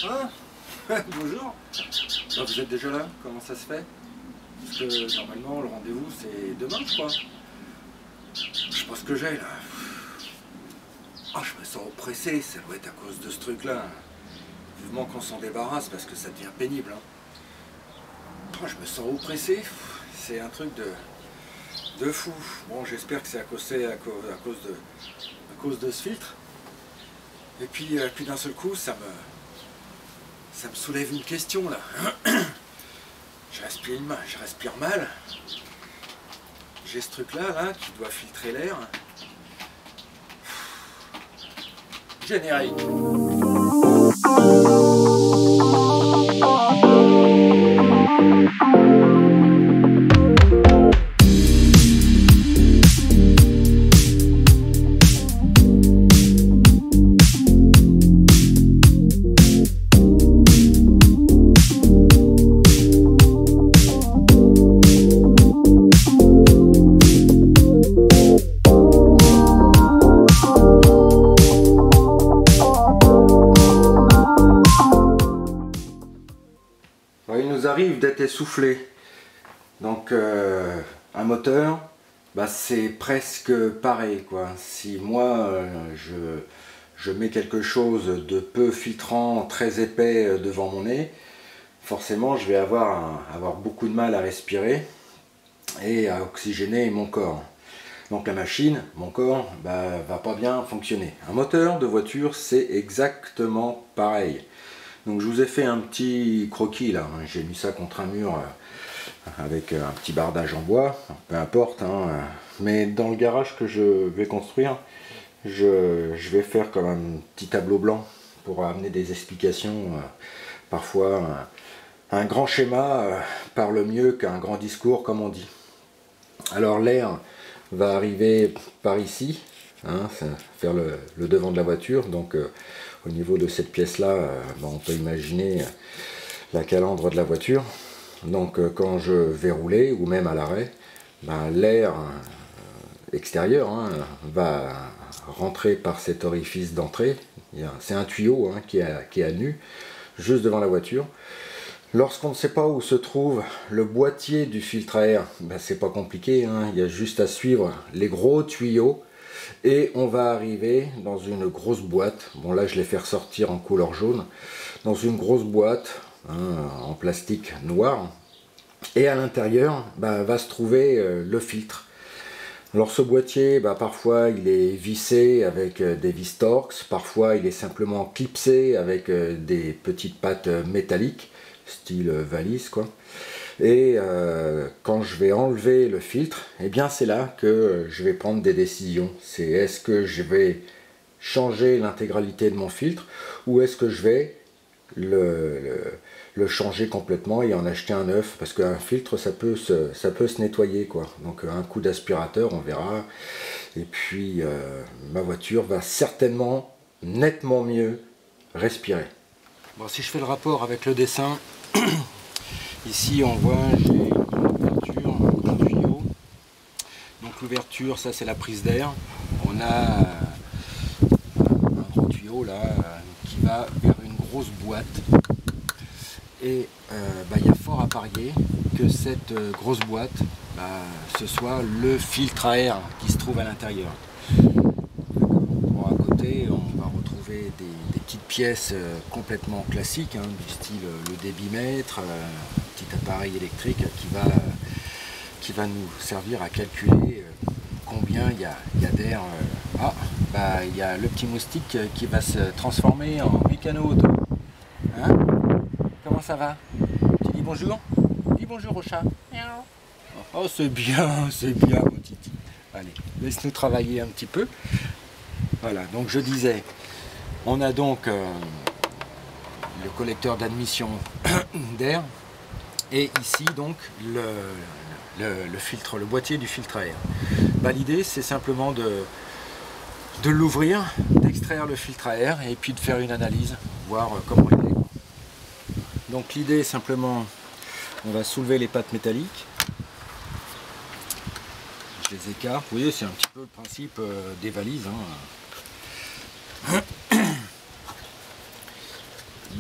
Ah, bonjour. Ah, vous êtes déjà là? Comment ça se fait? Parce que normalement le rendez-vous c'est demain, je crois. Je sais pas ce que j'ai là. Ah, je me sens oppressé, ça doit être à cause de ce truc-là. Vivement qu'on s'en débarrasse parce que ça devient pénible. Ah, je me sens oppressé. C'est un truc de fou. Bon, j'espère que c'est à cause de ce filtre. Et puis d'un seul coup, ça me soulève une question là. Je respire mal. J'ai ce truc là qui doit filtrer l'air. Générique. Il nous arrive d'être essoufflé. Donc un moteur, bah, c'est presque pareil, quoi. Si moi je mets quelque chose de peu filtrant, très épais devant mon nez, forcément je vais avoir beaucoup de mal à respirer et à oxygéner mon corps. Donc la machine, mon corps, bah, va pas bien fonctionner. Un moteur de voiture, c'est exactement pareil. Donc je vous ai fait un petit croquis là, j'ai mis ça contre un mur avec un petit bardage en bois, peu importe, hein. Mais dans le garage que je vais construire, je vais faire comme un petit tableau blanc pour amener des explications. Parfois un grand schéma parle mieux qu'un grand discours, comme on dit. Alors l'air va arriver par ici, hein, faire le devant de la voiture, donc au niveau de cette pièce là, on peut imaginer la calandre de la voiture. Donc quand je vais rouler ou même à l'arrêt, l'air extérieur va rentrer par cet orifice d'entrée. C'est un tuyau qui est à nu juste devant la voiture. Lorsqu'on ne sait pas où se trouve le boîtier du filtre à air, c'est pas compliqué, il y a juste à suivre les gros tuyaux et on va arriver dans une grosse boîte. Bon, là je l'ai fait ressortir en couleur jaune, dans une grosse boîte en plastique noir, et à l'intérieur va se trouver le filtre. Alors ce boîtier, parfois il est vissé avec des vis Torx, parfois il est simplement clipsé avec des petites pattes métalliques, style valise quoi. Et quand je vais enlever le filtre, c'est là que je vais prendre des décisions. C'est est-ce que je vais changer l'intégralité de mon filtre ou est-ce que je vais le changer complètement et en acheter un neuf, parce qu'un filtre ça peut se nettoyer quoi. Donc un coup d'aspirateur on verra, et puis ma voiture va certainement nettement mieux respirer. Bon, si je fais le rapport avec le dessin, ici on voit j'ai une ouverture, un tuyau. Donc l'ouverture, ça c'est la prise d'air. On a un gros tuyau là qui va vers une grosse boîte. Et il y a fort à parier que cette grosse boîte, ce soit le filtre à air qui se trouve à l'intérieur. Bon, à côté, on va retrouver des petites pièces complètement classiques, du style le débitmètre, un petit appareil électrique qui va nous servir à calculer combien il y a d'air. Il y a le petit moustique qui va se transformer en mécano auto. Comment ça va? Tu dis bonjour? Dis bonjour au chat. Miaou. Oh, c'est bien, mon titi. Allez, laisse-nous travailler un petit peu. Voilà, donc je disais, on a donc le collecteur d'admission d'air, et ici donc le filtre, le boîtier du filtre à air. L'idée c'est simplement de l'ouvrir, d'extraire le filtre à air et puis de faire une analyse, voir comment il est. Donc l'idée est simplement, on va soulever les pattes métalliques, je les écarte, vous voyez c'est un petit peu le principe des valises.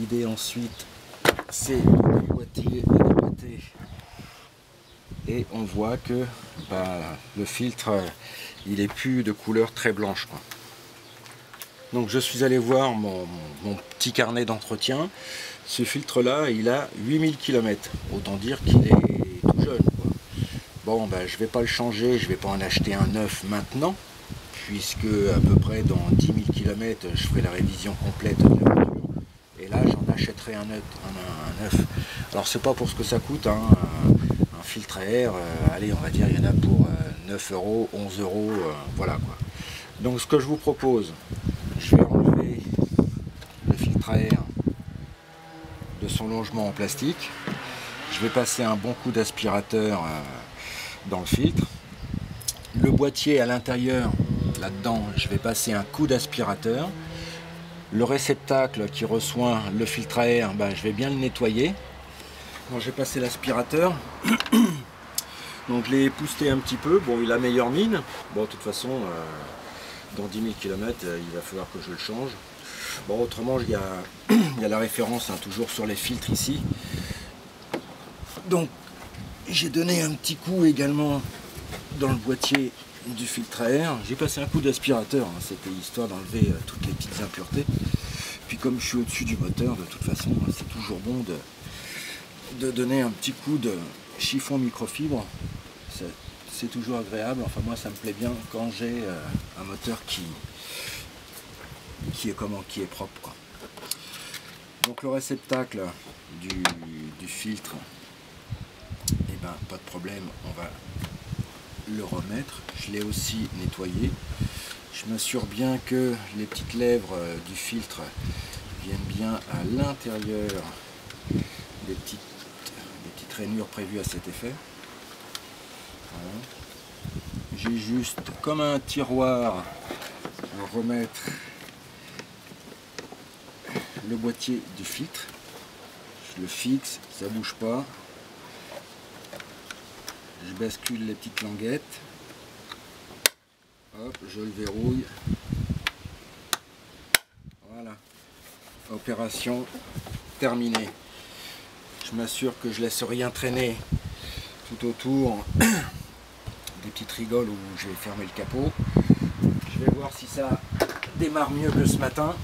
l'idée ensuite, c'est de déboîter, et on voit que le filtre, il est plus de couleur très blanche, quoi. Donc je suis allé voir mon petit carnet d'entretien. Ce filtre là, il a 8000 km, autant dire qu'il est tout jeune, quoi. Bon, je vais pas le changer, je vais pas en acheter un neuf maintenant, puisque à peu près dans 10 000 km je ferai la révision complète de la voiture, et là j'en achèterai un neuf. Alors c'est pas pour ce que ça coûte, hein. Un filtre à air, allez, on va dire il y en a pour 9 euros, 11 euros, voilà quoi. Donc ce que je vous propose, je vais enlever le filtre à air de son logement en plastique, je vais passer un bon coup d'aspirateur dans le filtre, le boîtier à l'intérieur, là-dedans, je vais passer un coup d'aspirateur, le réceptacle qui reçoit le filtre à air, je vais bien le nettoyer. Bon, j'ai passé l'aspirateur, donc je l'ai épousseté un petit peu, bon il a meilleure mine, bon de toute façon dans 10 000 km il va falloir que je le change. Bon autrement il y a la référence, hein, toujours sur les filtres ici. Donc j'ai donné un petit coup également dans le boîtier du filtre à air, j'ai passé un coup d'aspirateur, hein, c'était histoire d'enlever toutes les petites impuretés. Puis comme je suis au-dessus du moteur, de toute façon c'est toujours bon de donner un petit coup de chiffon microfibre, c'est toujours agréable. Enfin moi ça me plaît bien quand j'ai un moteur qui est propre, quoi. Donc le réceptacle du filtre, pas de problème, on va le remettre. Je l'ai aussi nettoyé, je m'assure bien que les petites lèvres du filtre viennent bien à l'intérieur des petites rainures prévues à cet effet. Voilà. J'ai juste comme un tiroir à remettre le boîtier du filtre, je le fixe, ça bouge pas, je bascule les petites languettes, hop, je le verrouille, voilà, opération terminée. Je m'assure que je laisse rien traîner tout autour des petites rigoles où je vais fermer le capot. Je vais voir si ça démarre mieux que ce matin.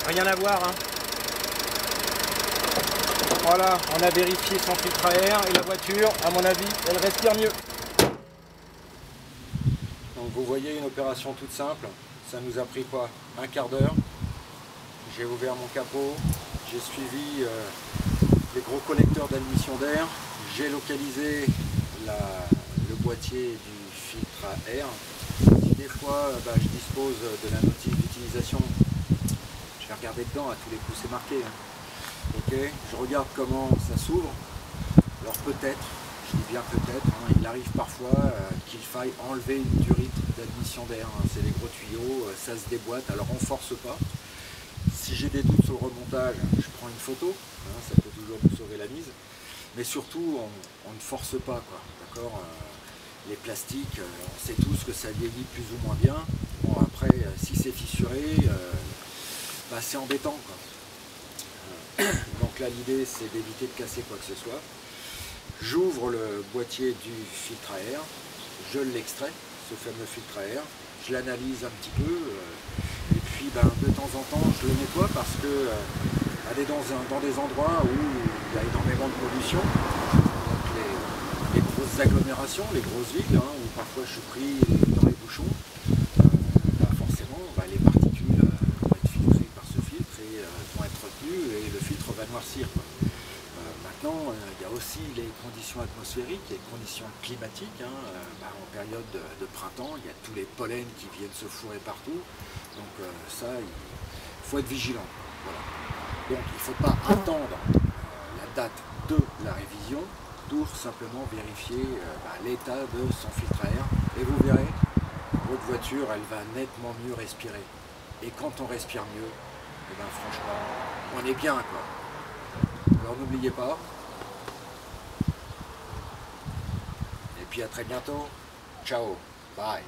Rien à voir, hein. Voilà, on a vérifié son filtre à air et la voiture, à mon avis, elle respire mieux. Donc vous voyez, une opération toute simple, ça nous a pris quoi, un quart d'heure. J'ai ouvert mon capot, j'ai suivi les gros collecteurs d'admission d'air, j'ai localisé le boîtier du filtre à air. Si des fois je dispose de la notice d'utilisation, je vais regarder dedans, à tous les coups c'est marqué, hein. Ok, je regarde comment ça s'ouvre. Alors peut-être, je dis bien peut-être, hein, il arrive parfois qu'il faille enlever une durite d'admission d'air, hein. C'est les gros tuyaux, ça se déboîte, alors on force pas. Si j'ai des doutes sur le remontage, je prends une photo, hein, ça peut toujours nous sauver la mise. Mais surtout, on ne force pas, quoi, d'accord. Les plastiques, on sait tous que ça vieillit plus ou moins bien. Bon après, si c'est fissuré, c'est embêtant, quoi. Donc là l'idée c'est d'éviter de casser quoi que ce soit. J'ouvre le boîtier du filtre à air, je l'extrais, ce fameux filtre à air, je l'analyse un petit peu, et puis de temps en temps je le nettoie parce que aller dans des endroits où il y a énormément de pollution, donc les grosses agglomérations, les grosses villes, hein, où parfois je suis pris dans les bouchons, forcément les particules vont être filtrées par ce filtre et vont être retenues et le filtre va noircir, quoi. Maintenant, il y a aussi les conditions atmosphériques, les conditions climatiques, hein. En période de printemps, il y a tous les pollens qui viennent se fourrer partout, donc ça, il faut être vigilant. Voilà. Donc il ne faut pas attendre la date de la révision pour simplement vérifier l'état de son filtre à air, et vous verrez, votre voiture voiture, elle va nettement mieux respirer. Et quand on respire mieux, eh ben franchement, on est bien quoi. Alors n'oubliez pas. Et puis à très bientôt. Ciao. Bye.